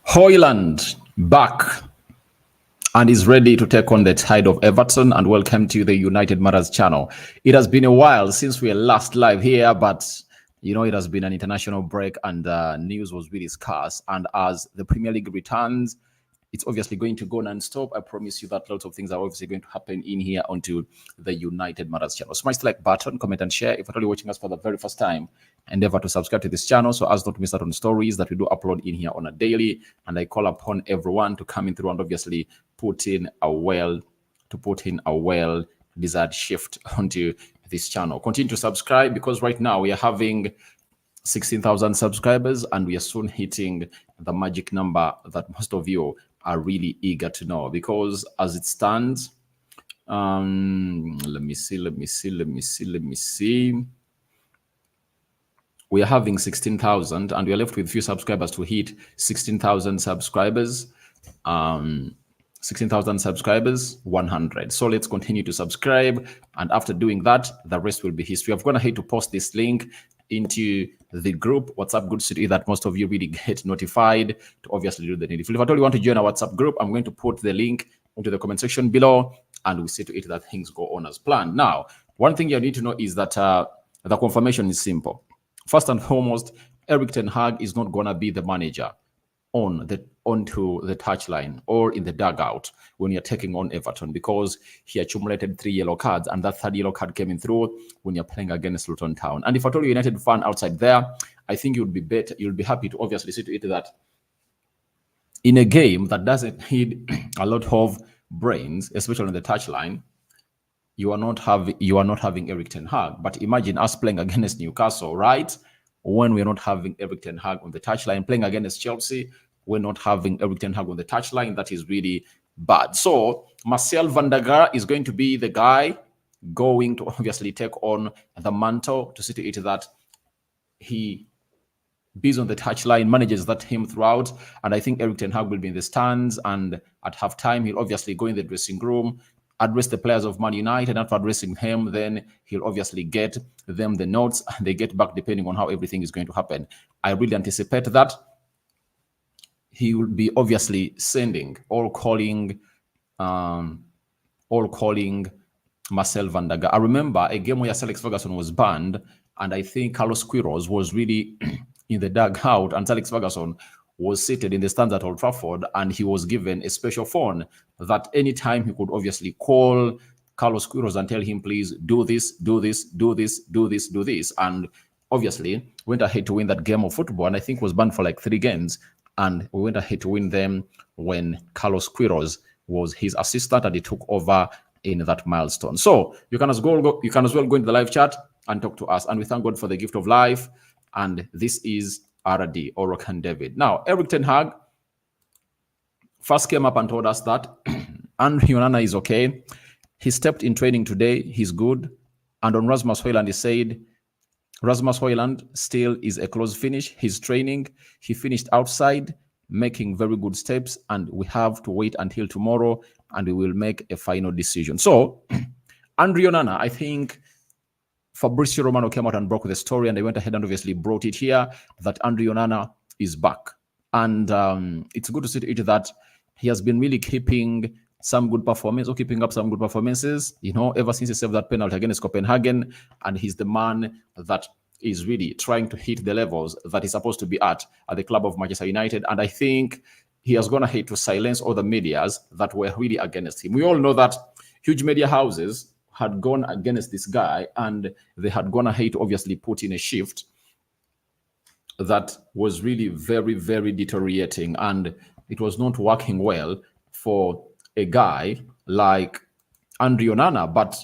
Hojlund back and is ready to take on the tide of Everton. And welcome to the United Matters channel. It has been a while since we were last live here, but you know, it has been an international break and news was really scarce. And as the Premier League returns, it's obviously going to go non-stop. I promise you that lots of things are obviously going to happen in here onto the United Matters channel. Smash the like button, comment and share. If you're only watching us for the very first time, endeavor to subscribe to this channel so as not to miss out on stories that we do upload in here on a daily. And I call upon everyone to come in through and obviously put in a well-desired shift onto this channel. Continue to subscribe because right now we are having 16,000 subscribers and we are soon hitting the magic number that most of you are really eager to know, because as it stands, let me see. We are having 16,000 and we are left with few subscribers to hit 16,000 subscribers. 16,000 subscribers, 100. So let's continue to subscribe. And after doing that, the rest will be history. I've gone ahead to post this link into the group WhatsApp group so that most of you really get notified to obviously do the needful. If at all you want to join our WhatsApp group, I'm going to put the link into the comment section below and we see to it that things go on as planned. Now, one thing you need to know is that the confirmation is simple. First and foremost, Erik ten Hag is not going to be the manager onto the touchline or in the dugout when you're taking on Everton, because he accumulated 3 yellow cards and that 3rd yellow card came in through when you're playing against Luton Town. And if at all United fan outside there, I think you'll be happy to obviously see to it that in a game that doesn't need a lot of brains, especially on the touchline, you are not having Erik ten Hag. But imagine us playing against Newcastle, right? When we're not having Erik ten Hag on the touchline, playing against Chelsea, we're not having Erik ten Hag on the touchline. That is really bad. So Marcel van der Gaar is going to be the guy going to obviously take on the mantle to see to it that he be on the touchline, manages that team throughout. And I think Erik ten Hag will be in the stands, and at halftime, he'll obviously go in the dressing room, address the players of Man United. After addressing him, then he'll obviously get them the notes and they get back depending on how everything is going to happen. I really anticipate that he will be obviously sending or calling Marcel van der Gaar. I remember a game where Sir Alex Ferguson was banned and I think Carlos Queiroz was really in the dugout and Sir Alex Ferguson was seated in the stands at Old Trafford, and he was given a special phone that anytime he could obviously call Carlos Queiroz and tell him, please do this, do this, do this, do this, do this. And obviously went ahead to win that game of football, and I think was banned for like 3 games. And we went ahead to win them when Carlos Queiroz was his assistant and he took over in that milestone. So you can as well go into the live chat and talk to us. And we thank God for the gift of life. And this is RD or Rokan David. Now, Erik ten Hag first came up and told us that Onana is okay. He stepped in training today. He's good. And on Rasmus Hojlund, he said, Rasmus Hojlund still is a close finish. He's training. He finished outside, making very good steps. And we have to wait until tomorrow and we will make a final decision. So, Onana, I think Fabrizio Romano came out and broke the story, and they went ahead and obviously brought it here that Onana is back. And it's good to see it that he has been really keeping some good performance or keeping up some good performances, you know, ever since he saved that penalty against Copenhagen. And he's the man that is really trying to hit the levels that he's supposed to be at the club of Manchester United. And I think he has gone ahead to silence all the medias that were really against him. We all know that huge media houses had gone against this guy, and they had gone ahead to obviously put in a shift that was really very, very deteriorating, and it was not working well for a guy like Onana. But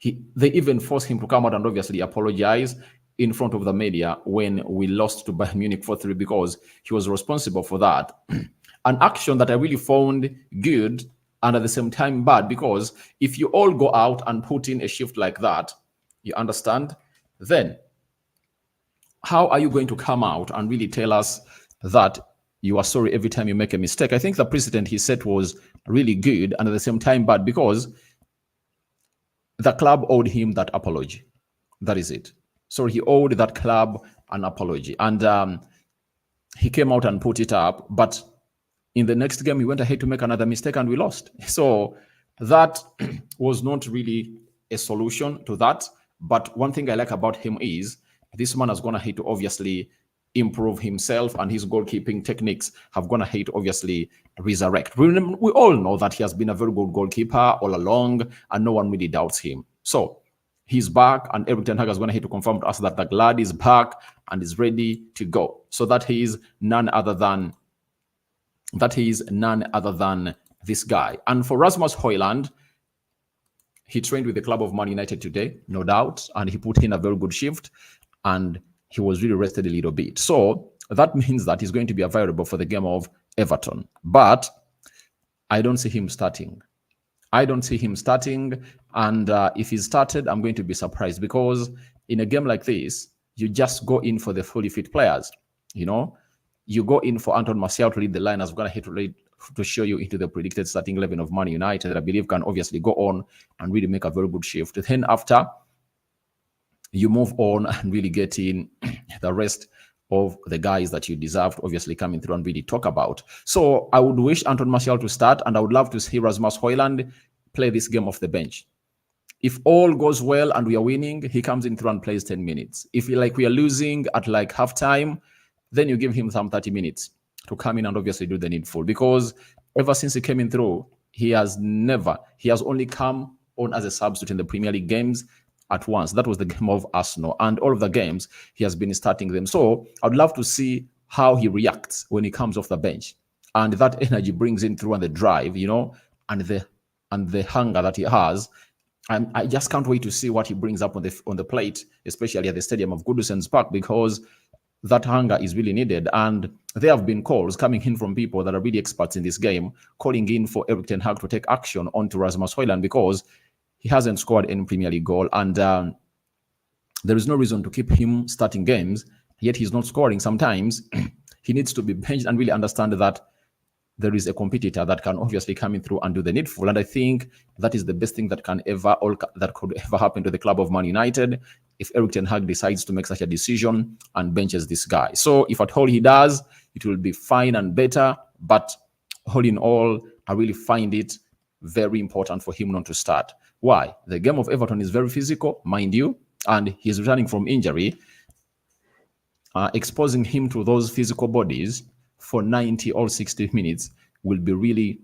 they even forced him to come out and obviously apologize in front of the media when we lost to Bayern Munich 4-3, because he was responsible for that. An action that I really found good and at the same time bad, because if you all go out and put in a shift like that, you understand, then how are you going to come out and really tell us that you are sorry every time you make a mistake? I think the precedent he set was really good and at the same time bad, because the club owed him that apology. That is it. So he owed that club an apology. And he came out and put it up, but in the next game, he went ahead to make another mistake and we lost. So that was not really a solution to that. But one thing I like about him is this man has gone ahead to obviously improve himself, and his goalkeeping techniques have gone ahead to obviously resurrect. We all know that he has been a very good goalkeeper all along, and no one really doubts him. So he's back, and Erik Ten Hag has gone ahead to confirm to us that the lad is back and is ready to go. So that he is none other than this guy. And for Rasmus Hojlund, he trained with the club of Man United today, no doubt, and he put in a very good shift, and he was really rested a little bit. So that means that he's going to be available for the game of Everton. But I don't see him starting. And if he started, I'm going to be surprised, because in a game like this, you just go in for the fully fit players. You go in for Anton Martial to lead the line, as we're going to hit to show you into the predicted starting 11 of Man United. I believe can obviously go on and really make a very good shift. Then after, you move on and really get in the rest of the guys that you deserve to obviously coming through and really talk about. So I would wish Anton Martial to start, and I would love to see Rasmus Hojlund play this game off the bench. If all goes well and we are winning, he comes in through and plays 10 minutes. If we are losing at like halftime, then you give him some 30 minutes to come in and obviously do the needful. Because ever since he came in through, he has only come on as a substitute in the Premier League games at once. That was the game of Arsenal. And all of the games, he has been starting them. So I'd love to see how he reacts when he comes off the bench. And that energy brings in through and the drive, and the hunger that he has. And I just can't wait to see what he brings up on the plate, especially at the Stadium of Goodison Park, because that hunger is really needed. And there have been calls coming in from people that are really experts in this game, calling in for Erik Ten Hag to take action onto Rasmus Hojlund, because he hasn't scored any Premier League goal, and there is no reason to keep him starting games, yet he's not scoring. Sometimes he needs to be benched and really understand that there is a competitor that can obviously come in through and do the needful. And I think that is the best thing that could ever happen to the club of Man United, if Erik Ten Hag decides to make such a decision and benches this guy. So if at all he does, it will be fine and better. But all in all, I really find it very important for him not to start. Why? The game of Everton is very physical, mind you, and he's returning from injury. Exposing him to those physical bodies for 90 or 60 minutes will be really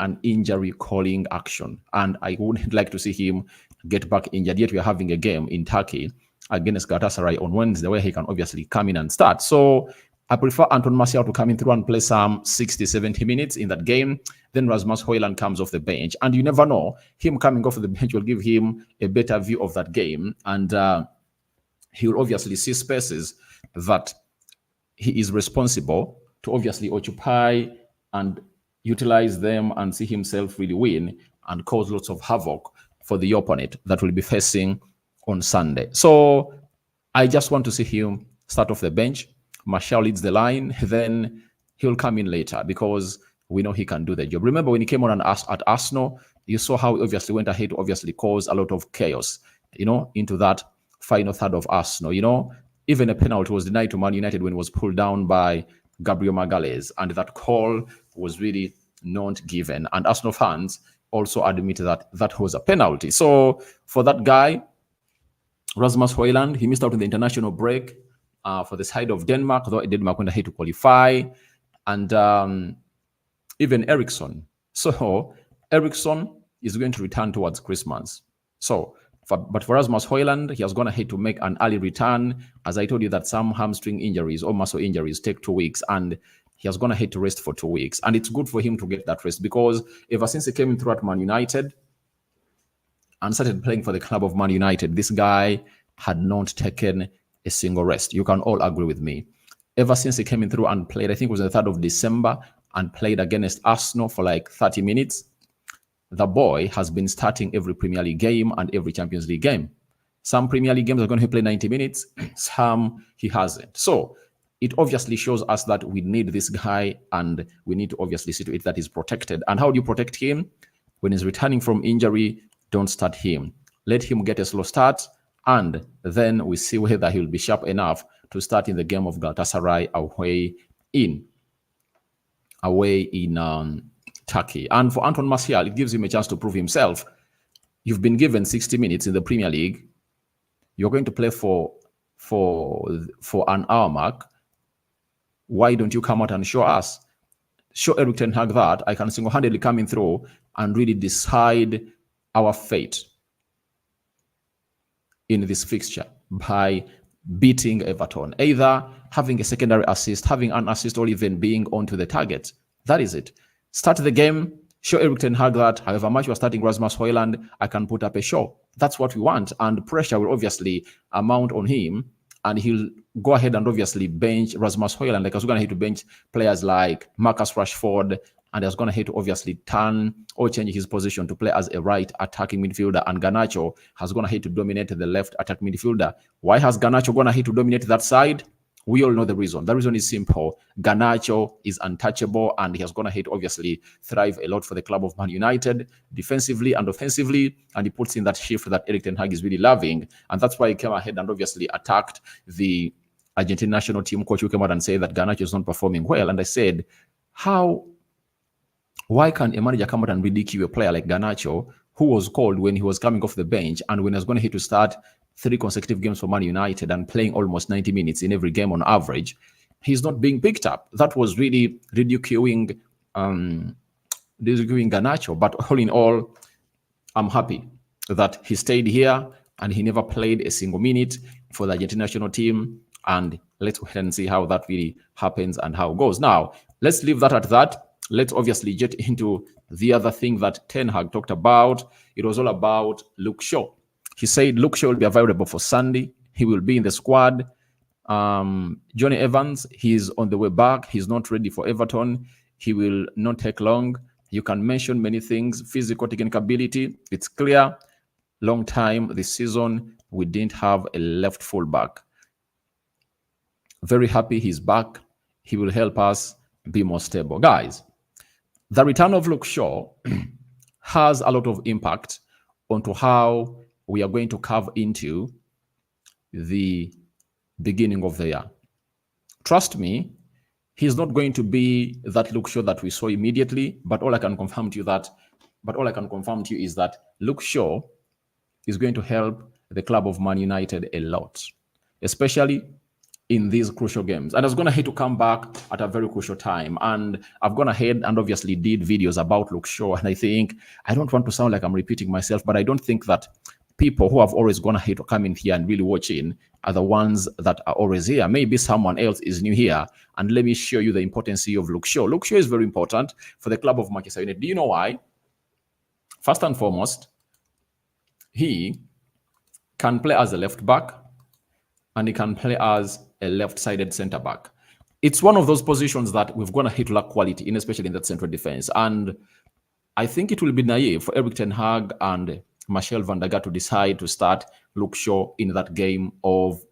an injury calling action. And I wouldn't like to see him get back injured. Yet we are having a game in Turkey against Galatasaray on Wednesday where he can obviously come in and start. So I prefer Anton Martial to come in through and play some 60, 70 minutes in that game. Then Rasmus Hojlund comes off the bench. And you never know, him coming off the bench will give him a better view of that game. And he will obviously see spaces that he is responsible to obviously occupy and utilize them, and see himself really win and cause lots of havoc for the opponent that will be facing on Sunday. So I just want to see him start off the bench. Martial leads the line, then he'll come in later, because we know he can do the job. Remember when he came on at Arsenal, you saw how he obviously went ahead to obviously cause a lot of chaos, into that final third of Arsenal. Even a penalty was denied to Man United when it was pulled down by Gabriel Magalhaes, and that call was really not given. And Arsenal fans also admitted that that was a penalty. So for that guy, Rasmus Hojlund, he missed out on the international break for the side of Denmark, though Denmark went ahead to qualify. And even Eriksson. So Eriksson is going to return towards Christmas. But for Rasmus Hojlund, he has gone ahead to make an early return. As I told you that some hamstring injuries or muscle injuries take 2 weeks, and he has gone ahead to rest for 2 weeks. And it's good for him to get that rest, because ever since he came in through at Man United and started playing for the club of Man United, this guy had not taken a single rest. You can all agree with me. Ever since he came in through and played, I think it was the 3rd of December, and played against Arsenal for like 30 minutes, the boy has been starting every Premier League game and every Champions League game. Some Premier League games are going to play 90 minutes, some he hasn't. So it obviously shows us that we need this guy, and we need to obviously see to it that he's protected. And how do you protect him? When he's returning from injury, don't start him. Let him get a slow start, and then we see whether he'll be sharp enough to start in the game of Galatasaray away in Turkey. And for Anton Martial, it gives him a chance to prove himself. You've been given 60 minutes in the Premier League. You're going to play for an hour mark. Why don't you come out and show us? Show Erik Ten Hag that I can single-handedly come in through and really decide our fate in this fixture by beating Everton. Either having a secondary assist, having an assist, or even being onto the target. That is it. Start the game, show Erik Ten Hag that however much you're starting Rasmus Hojlund, I can put up a show. That's what we want. And pressure will obviously amount on him. And he'll go ahead and obviously bench Rasmus Hojlund. Like, I was going to hate to bench players like Marcus Rashford, and I was going to hate to obviously turn or change his position to play as a right attacking midfielder. And Garnacho has going to hate to dominate the left attack midfielder. Why has Garnacho going to hate to dominate that side? We all know the reason. The reason is simple. Garnacho is untouchable, and he has gone ahead to obviously thrive a lot for the club of Man United, defensively and offensively, and he puts in that shift that Erik Ten Hag is really loving. And that's why he came ahead and obviously attacked the Argentine national team coach, who came out and said that Garnacho is not performing well. And I said, why can a manager come out and ridicule a player like Garnacho, who was called when he was coming off the bench and when he was going to start 3 consecutive games for Man United and playing almost 90 minutes in every game on average? He's not being picked up. That was really ridiculing Garnacho. But all in all, I'm happy that he stayed here and he never played a single minute for the Argentine national team. And let's wait and see how that really happens and how it goes. Now, let's leave that at that. Let's obviously get into the other thing that Ten Hag talked about. It was all about Luke Shaw. He said Luke Shaw will be available for Sunday. He will be in the squad. Johnny Evans, he's on the way back. He's not ready for Everton. He will not take long. You can mention many things. Physical, technical ability. It's clear. Long time this season, we didn't have a left fullback. Very happy he's back. He will help us be more stable. Guys, the return of Luke Shaw has a lot of impact onto how we are going to carve into the beginning of the year. Trust me, he's not going to be that Luke Shaw that we saw immediately, but all I can confirm to you is that Luke Shaw is going to help the club of Man United a lot, especially in these crucial games. And I was going to hate to come back at a very crucial time. And I've gone ahead and obviously did videos about Luke Shaw. And I don't want to sound like I'm repeating myself, but I don't think that people who have always gone ahead to come in here and really watch in are the ones that are always here. Maybe someone else is new here. And let me show you the importance of Luke Shaw. Luke Shaw is very important for the club of Manchester United. Do you know why? First and foremost, he can play as a left back and he can play as a left-sided centre back. It's one of those positions that we've gone ahead to lack quality in, especially in that central defense. And I think it will be naive for Erik Ten Hag and Marcel van der Gaal to decide to start Luke Shaw in that game of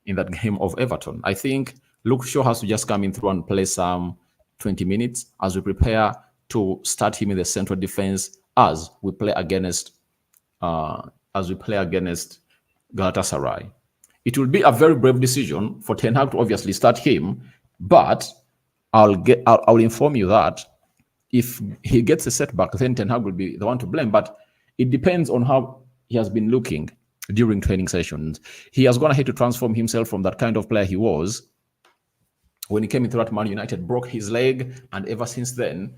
Everton. I think Luke Shaw has to just come in through and play some 20 minutes as we prepare to start him in the central defense as we play against Galatasaray. It will be a very brave decision for Ten Hag to obviously start him, but I'll inform you that if he gets a setback, then Ten Hag will be the one to blame. But it depends on how he has been looking during training sessions. He has gone ahead to transform himself from that kind of player he was when he came into that Man United, broke his leg, and ever since then,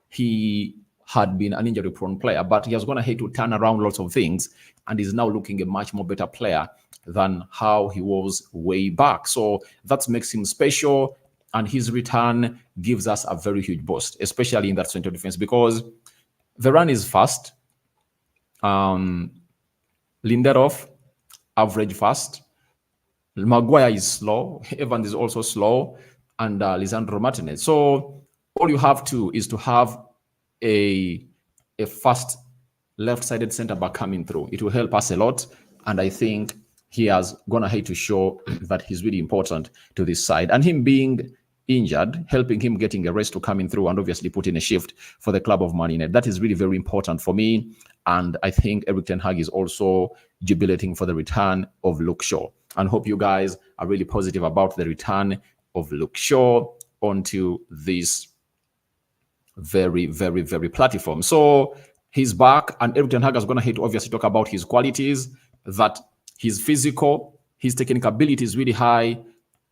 he had been an injury-prone player. But he has gone ahead to turn around lots of things and is now looking a much more better player than how he was way back. So that makes him special, and his return gives us a very huge boost, especially in that central defense, because the run is fast. Lindelof, average fast. Maguire is slow. Evans is also slow. And Lisandro Martinez. So all you have to is to have a fast left-sided centre-back coming through. It will help us a lot. And I think he has gone ahead to show that he's really important to this side. And him being injured, helping him getting a rest to come in through and obviously put in a shift for the club of Man United. That is really very important for me. And I think Erik Ten Hag is also jubilating for the return of Luke Shaw. and hope you guys are really positive about the return of Luke Shaw onto this very, very, very platform. So he's back, and Erik Ten Hag is going to hate to obviously talk about his qualities, that he's physical, his technical ability is really high,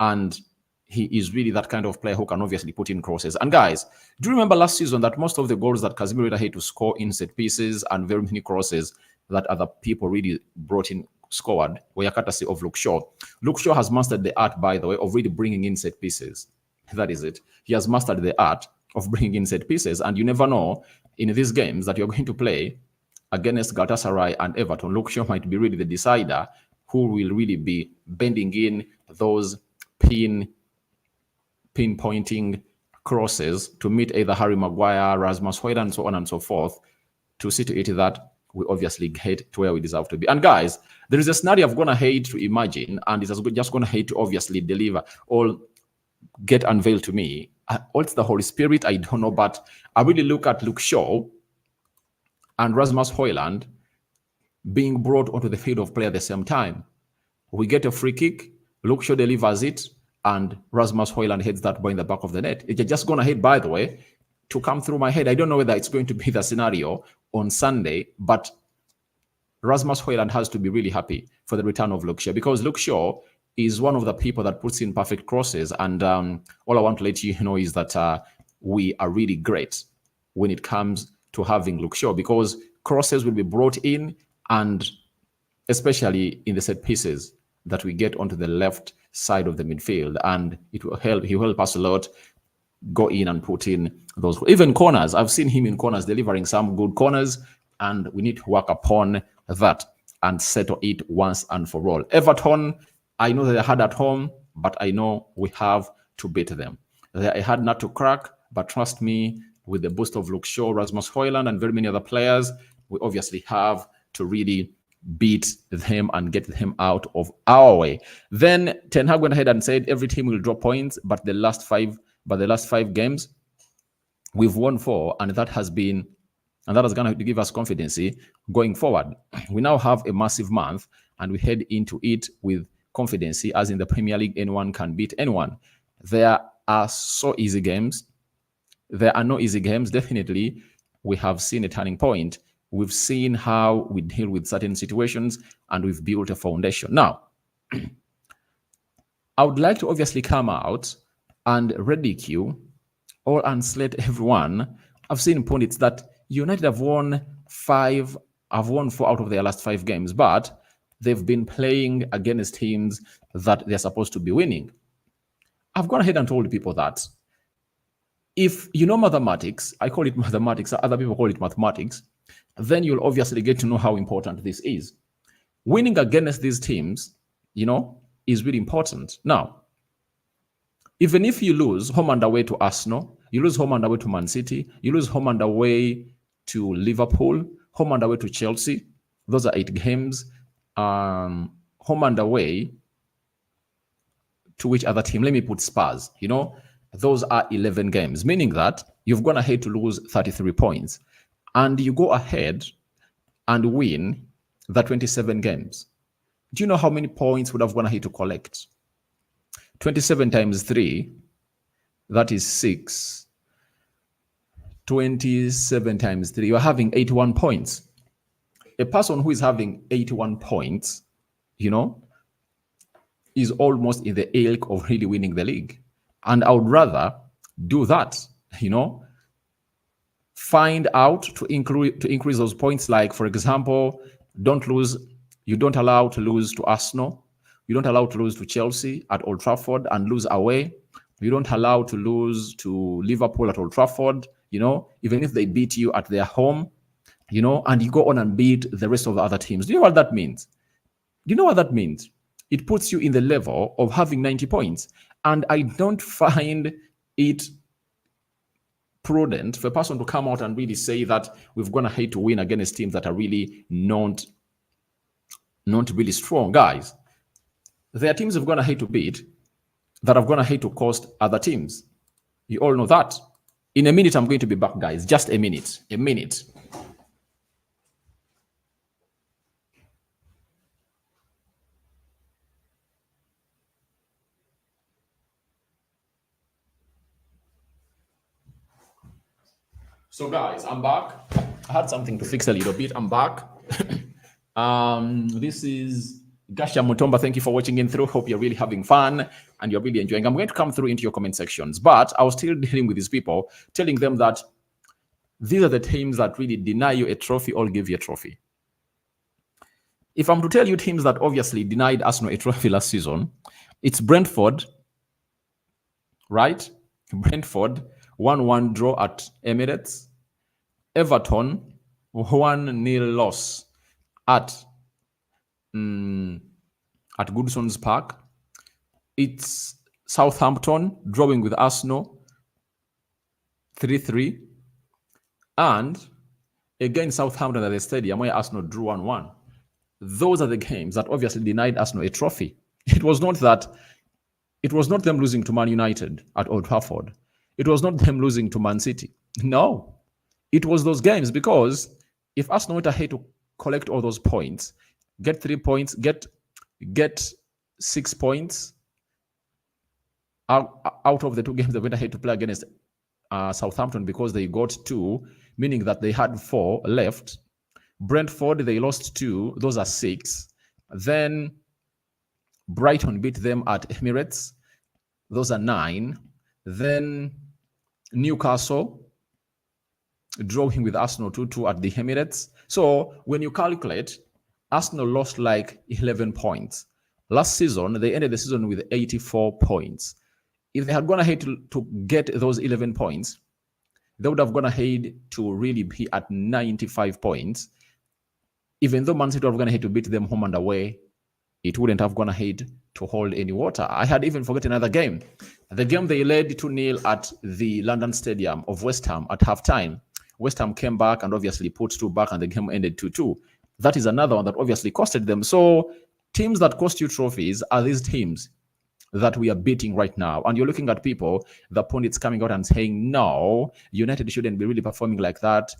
and he is really that kind of player who can obviously put in crosses. And guys, do you remember last season that most of the goals that Casemiro had to score in set pieces and very many crosses that other people really brought in scored were courtesy of Luke Shaw. Luke Shaw has mastered the art, by the way, of really bringing in set pieces. That is it. He has mastered the art of bringing in set pieces, and you never know in these games that you're going to play against Galatasaray and Everton. Luke Shaw might be really the decider who will really be bending in those pinpointing crosses to meet either Harry Maguire, Rasmus Hojlund, and so on and so forth, to see to it that we obviously get to where we deserve to be. And guys, there is a scenario I've gonna hate to imagine, and it's just gonna hate to obviously deliver or get unveiled to me. What's the Holy Spirit? I don't know, but I really look at Luke Shaw and Rasmus Hojlund being brought onto the field of play at the same time. We get a free kick, Luke Shaw delivers it, and Rasmus Hojlund heads that ball in the back of the net. It's just gonna hit, by the way, to come through my head. I don't know whether it's going to be the scenario on Sunday, but Rasmus Hojlund has to be really happy for the return of Luke Shaw, because Luke Shaw is one of the people that puts in perfect crosses. And all I want to let you know is that we are really great when it comes to having Luke Shaw, because crosses will be brought in, and especially in the set pieces that we get onto the left side of the midfield, and it will help. He will help us a lot go in and put in those, even corners. I've seen him in corners delivering some good corners, and we need to work upon that and settle it once and for all. Everton, I know they're hard at home, but I know we have to beat them. They're a hard nut to crack, but trust me, with the boost of Luke Shaw, Rasmus Hojlund, and very many other players, we obviously have to really beat them and get them out of our way. Then Ten Hag went ahead and said every team will drop points, but the last five games we've won 4, and that has going to give us confidence going forward. We now have a massive month, and we head into it with confidence, as in the Premier League, anyone can beat anyone. There are so easy games. There are no easy games. Definitely, we have seen a turning point. We've seen how we deal with certain situations, and we've built a foundation. Now, I would like to obviously come out and ridicule or unslate everyone. I've seen pundits that United have won 4 out of their last 5 games, but they've been playing against teams that they're supposed to be winning. I've gone ahead and told people that if you know mathematics, I call it mathematics, other people call it mathematics, then you'll obviously get to know how important this is. Winning against these teams, is really important. Now, even if you lose home and away to Arsenal, you lose home and away to Man City, you lose home and away to Liverpool, home and away to Chelsea, those are 8 games. Home and away to which other team? Let me put Spurs. Those are 11 games, meaning that you've gone ahead to lose 33 points. And you go ahead and win the 27 games. Do you know how many points would have gone ahead to collect? 27 times 3, that is 6. 27 times 3, you're having 81 points. A person who is having 81 points, is almost in the ilk of really winning the league. And I would rather do that, find out to increase those points. Like, for example, you don't allow to lose to Arsenal. You don't allow to lose to Chelsea at Old Trafford and lose away. You don't allow to lose to Liverpool at Old Trafford, even if they beat you at their home, and you go on and beat the rest of the other teams. Do you know what that means? Do you know what that means? It puts you in the level of having 90 points. And I don't find it prudent for a person to come out and really say that we've gone ahead to win against teams that are really not really strong. Guys, there are teams we've gone ahead to beat that have gone ahead to cost other teams. You all know that. In a minute, I'm going to be back, guys. Just a minute. A minute. So guys, I'm back. I had something to fix a little bit. I'm back. This is Gasha Mutomba. Thank you for watching in through. Hope you're really having fun and you're really enjoying. I'm going to come through into your comment sections, but I was still dealing with these people, telling them that these are the teams that really deny you a trophy or give you a trophy. If I'm to tell you teams that obviously denied Arsenal a trophy last season, it's Brentford, right? Brentford, 1-1 draw at Emirates. Everton, 1-0 loss at Goodson's Park. It's Southampton drawing with Arsenal 3-3. And again, Southampton at the stadium where Arsenal drew 1-1. Those are the games that obviously denied Arsenal a trophy. It was not them losing to Man United at Old Trafford. It was not them losing to Man City. No. It was those games, because if Arsenal went ahead to collect all those points, get 3 points, get 6 points out of the 2 games they went ahead to play against Southampton, because they got 2, meaning that they had 4 left. Brentford, they lost 2. Those are 6. Then Brighton beat them at Emirates. Those are 9. Then Newcastle drawing with Arsenal 2-2 at the Emirates. So when you calculate, Arsenal lost like 11 points. Last season, they ended the season with 84 points. If they had gone ahead to get those 11 points, they would have gone ahead to really be at 95 points. Even though Man City would have gone ahead to beat them home and away, it wouldn't have gone ahead to hold any water. I had even forgotten another game. The game they led 2-0 at the London Stadium of West Ham at halftime. West Ham came back and obviously put 2 back, and the game ended 2-2. That is another one that obviously costed them. So teams that cost you trophies are these teams that we are beating right now. And you're looking at people, the pundits coming out and saying, no, United shouldn't be really performing like that.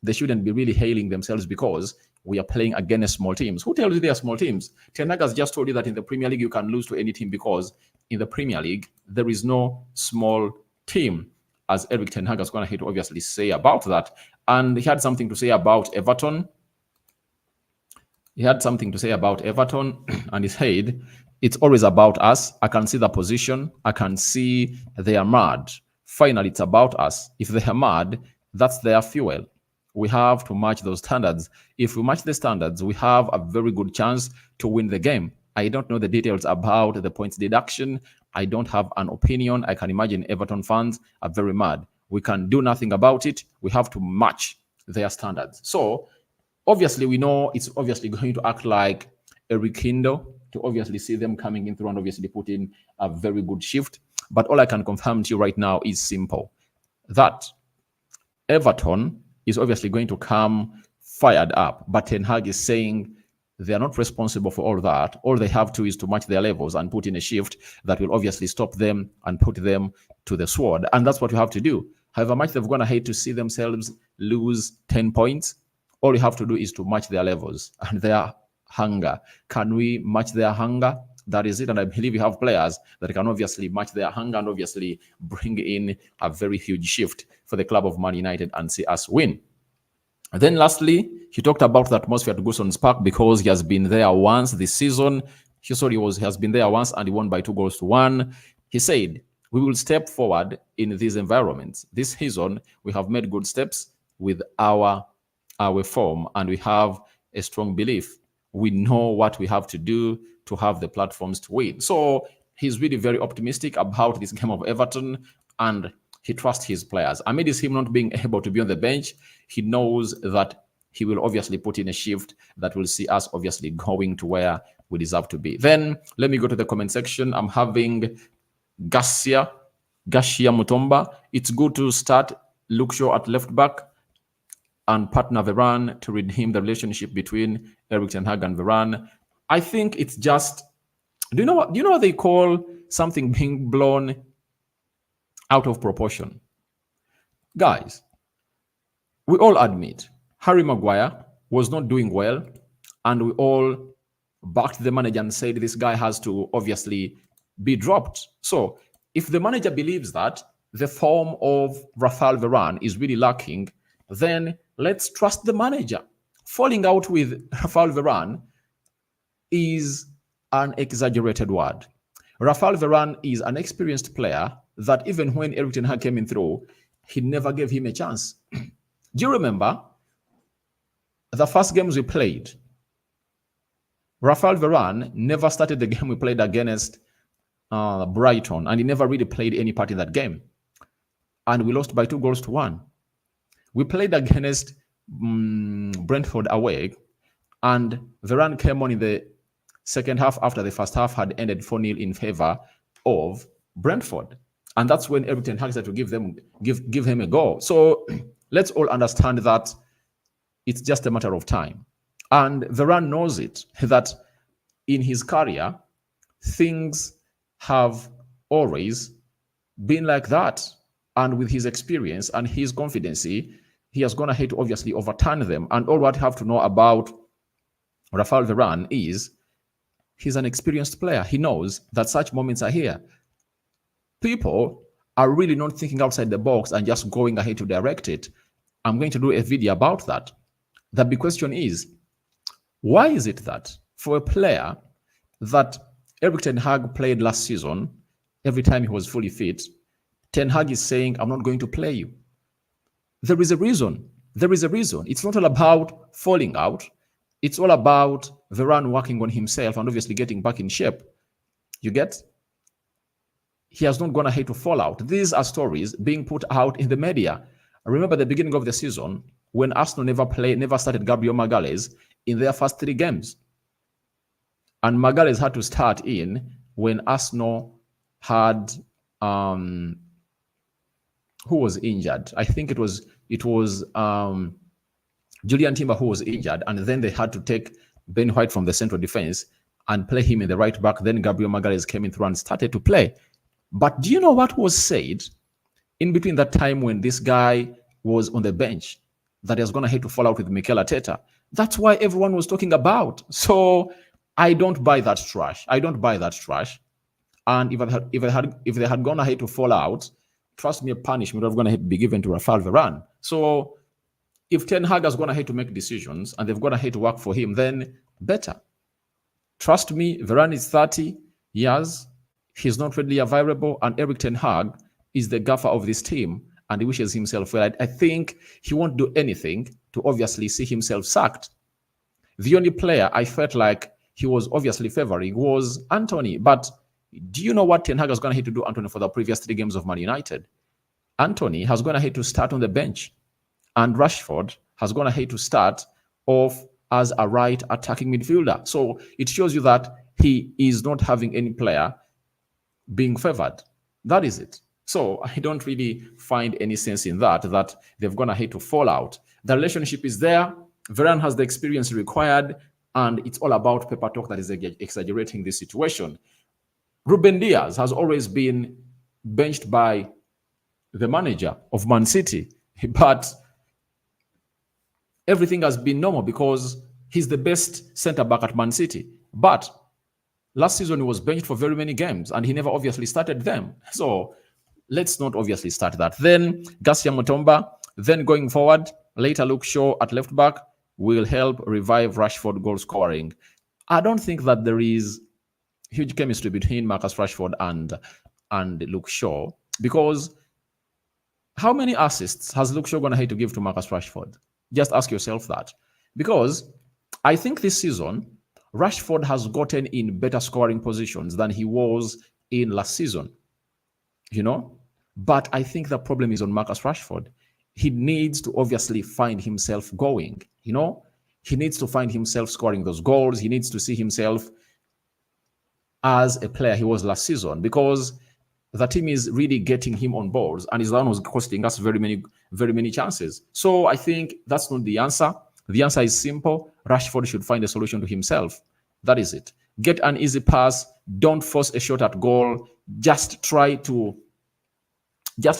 They shouldn't be really hailing themselves because we are playing against small teams. Who tells you they are small teams? Ten Hag has just told you that in the Premier League you can lose to any team, because in the Premier League there is no small team, as Erik Ten Hag has gone ahead to obviously say about that. And he had something to say about Everton. And he said, it's always about us. I can see the position. I can see they are mad. Finally, it's about us. If they are mad, that's their fuel. We have to match those standards. If we match the standards, we have a very good chance to win the game. I don't know the details about the points deduction. I don't have an opinion. I can imagine Everton fans are very mad. We can do nothing about it. We have to match their standards. So obviously, we know it's obviously going to act like a rekindle to obviously see them coming in through and obviously put in a very good shift. But all I can confirm to you right now is simple. That Everton is obviously going to come fired up. But Ten Hag is saying they are not responsible for all that. All they have to is to match their levels and put in a shift that will obviously stop them and put them to the sword. And that's what you have to do. However much they've gone ahead to see themselves lose 10 points, all you have to do is to match their levels and their hunger. Can we match their hunger? That is it. And I believe we have players that can obviously match their hunger and obviously bring in a very huge shift for the club of Man United and see us win. And then lastly, he talked about the atmosphere at Goodson's Park, because he has been there once this season. He has been there once and he won by 2-1. He said, we will step forward in these environments. This season, we have made good steps with our form, and we have a strong belief. We know what we have to do to have the platforms to win. So he's really very optimistic about this game of Everton, and he trusts his players. Amid him not being able to be on the bench, he knows that he will obviously put in a shift that will see us obviously going to where we deserve to be. Then let me go to the comment section. I'm having Gashia Mutomba. It's good to start Luke Shaw at left back and partner Varane to redeem the relationship between Erik Ten Hag and Varane. I think it's just, do you know what they call something being blown out of proportion? Guys, we all admit Harry Maguire was not doing well, and we all backed the manager and said this guy has to obviously be dropped. So if the manager believes that, the form of Rafael Varane is really lacking, then let's trust the manager. Falling out with Rafael Varane is an exaggerated word. Rafael Varane is an experienced player that even when Erik ten Hag came in through, he never gave him a chance. Do you remember the first games we played? Rafael Varane never started the game we played against Brighton, and he never really played any part in that game. And we lost by 2-1. We played against Brentford away, and Varane came on in the second half after the first half had ended 4-0 in favor of Brentford. And that's when Erik ten Hag had to give him a go. So let's all understand that it's just a matter of time. And Varane knows it, that in his career, things have always been like that. And with his experience and his confidence, he has gone ahead to obviously overturn them. And all what you have to know about Rafael Varane is he's an experienced player. He knows that such moments are here. People are really not thinking outside the box and just going ahead to direct it. I'm going to do a video about that. The big question is, why is it that for a player that Erik ten Hag played last season, every time he was fully fit, Ten Hag is saying, I'm not going to play you? There is a reason. There is a reason. It's not all about falling out. It's all about Varane working on himself and obviously getting back in shape. You get? He has not gone ahead to fall out. These are stories being put out in the media. I remember the beginning of the season when Arsenal never started Gabriel Magalhaes in their first 3 games. And Magalhaes had to start in when Arsenal had who was injured? I think it was Julian Timber who was injured, and then they had to take Ben White from the central defense and play him in the right back. Then Gabriel Magalhaes came in through and started to play. But do you know what was said in between that time when this guy was on the bench, that he was going to have to fall out with Mikel Arteta? That's why everyone was talking about. So I don't buy that trash. I don't buy that trash. And if they had gone ahead to fall out, trust me, a punishment would have gone ahead to be given to Rafael Varane. So if Ten Hag has gone ahead to make decisions and they've gone ahead to work for him, then better. Trust me, Varane is 30 years. He's not readily available, and Erik ten Hag is the gaffer of this team, and he wishes himself well. I think he won't do anything to obviously see himself sacked. The only player I felt like he was obviously favoring was Antony. But do you know what Ten Hag has gone ahead to do, Antony, for the previous 3 games of Man United? Antony has gone ahead to start on the bench, and Rashford has gone ahead to start off as a right attacking midfielder. So it shows you that he is not having any player being favored. That is it. So I don't really find any sense in that they've gone ahead to fall out. The relationship is there. Varane has the experience required, and it's all about paper talk that is exaggerating this situation. Ruben Diaz has always been benched by the manager of Man City, but everything has been normal because he's the best centre-back at Man City. But last season, he was benched for very many games, and he never obviously started them. So let's not obviously start that. Then Garcia Mutomba, then going forward, later Luke Shaw at left back will help revive Rashford goal scoring. I don't think that there is huge chemistry between Marcus Rashford and Luke Shaw, because how many assists has Luke Shaw going to have to give to Marcus Rashford? Just ask yourself that. Because I think this season, Rashford has gotten in better scoring positions than he was in last season, But I think the problem is on Marcus Rashford. He needs to obviously find himself going, He needs to find himself scoring those goals. He needs to see himself as a player he was last season, because the team is really getting him on board, and his one was costing us very many chances. So I think that's not the answer. The answer is simple. Rashford should find a solution to himself. That is it. Get an easy pass. Don't force a shot at goal. Just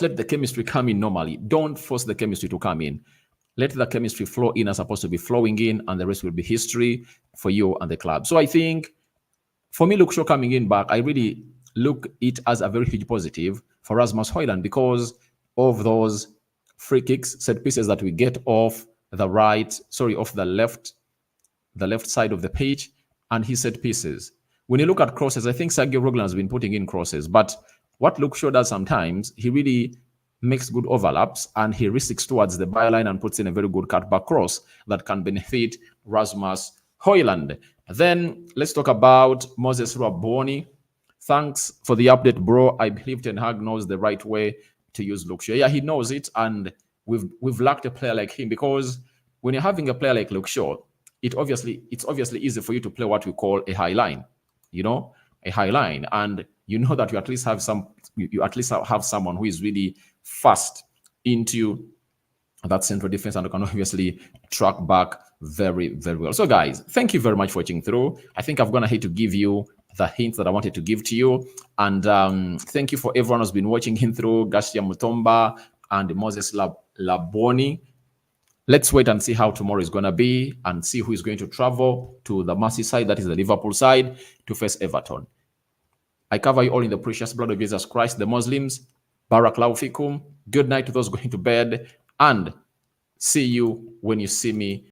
let the chemistry come in normally. Don't force the chemistry to come in. Let the chemistry flow in as supposed to be flowing in, and the rest will be history for you and the club. So I think, for me, Luke Shaw coming in back, I really look it as a very huge positive for Rasmus Hojlund because of those free kicks, set pieces that we get off off the left side of the pitch, and his set pieces. When you look at crosses, I think Sergio Roglan has been putting in crosses, but what Luke Shaw does sometimes, he really makes good overlaps and he risks towards the byline and puts in a very good cutback cross that can benefit Rasmus Hojlund. Then let's talk about Moses Raboni. Thanks for the update, bro. I believe Ten Hag knows the right way to use Luke Shaw. Yeah, he knows it, and we've lacked a player like him because when you're having a player like Luke Shaw, it's obviously easy for you to play what we call a high line, a high line, and that you at least have someone who is really fast into that central defense and can obviously track back very, very well. So guys, thank you very much for watching through. I think I've gone ahead to give you the hint that I wanted to give to you. And thank you for everyone who's been watching him through, Garcia Mutomba and Moses Laboni. Let's wait and see how tomorrow is going to be and see who is going to travel to the Merseyside side, that is the Liverpool side, to face Everton. I cover you all in the precious blood of Jesus Christ, the Muslims. Barakallahu fikum. Good night to those going to bed. And see you when you see me